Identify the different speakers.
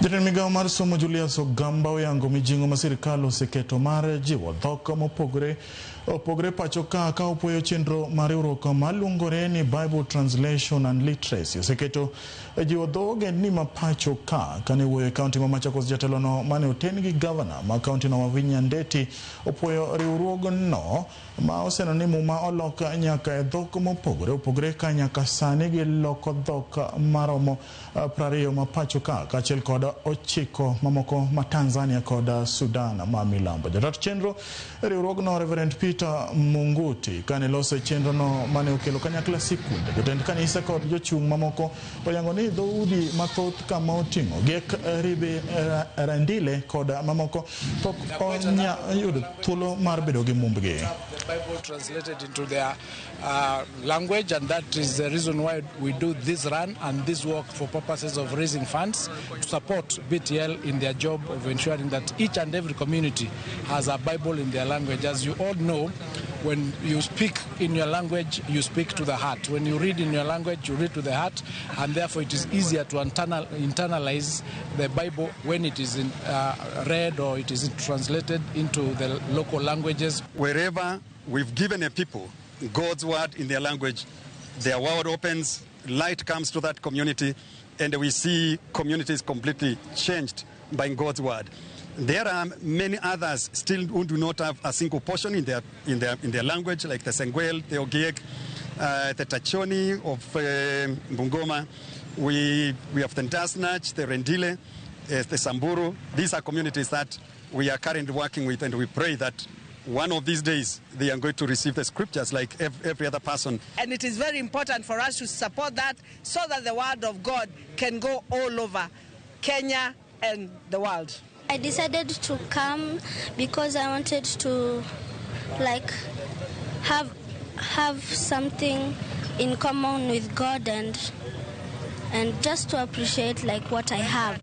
Speaker 1: Jatend migao mar somo Julius Ogamba oyango mijingo ma sirkal oseketo mar jiwo dhok mopogore pacho ka opoyo chenro mar riwruok maluongore ni Bible Translation and Literacy oseketo jiwo ogendini ma pacho ka kane wuoyo e kaunti ma Machakos. Jatelo no mane oten gi gavana ma kaunti no Wavinya Ndeti opoyo riwruogno ma oseno ni muma olok nyaka e dhok mopogore ka nyaka sani gi loko dhok maromo 20 ma pacho ka kaachiel kod 9 mamoko ma Tanzania kod Sudan ma milambo. Jatat chenro riwruogno Reverend Peter Munguti kane loso chenro no mane okelo kanyakla sikunde, jotend kanisa kod jochung' mamoko oyango ni dhoudi mathoth kama oting'o gek ribe randile kod mamoko pok onya yudo thuolo mar bedo gi mumbgi.
Speaker 2: Bible translated into their language, and that is the reason why we do this run and this work for purposes of raising funds to support BTL in their job of ensuring that each and every community has a Bible in their language. As you all know, when you speak in your language, you speak to the heart. When you read in your language, you read to the heart, and therefore it is easier to internalize the Bible when it is read or it is translated into the local languages.
Speaker 3: Wherever we've given a people God's word in their language, their world opens, light comes to that community, and we see communities completely changed by God's word. There are many others still who do not have a single portion in their language, like the Sengwel, the Ogiek, the Tachoni of Bungoma. We have the Ndasnach, the Rendile, the Samburu. These are communities that we are currently working with, and we pray that one of these days they are going to receive the scriptures like every other person.
Speaker 4: And it is very important for us to support that so that the word of God can go all over Kenya and the world.
Speaker 5: I decided to come because I wanted to have something in common with God and just to appreciate what I have.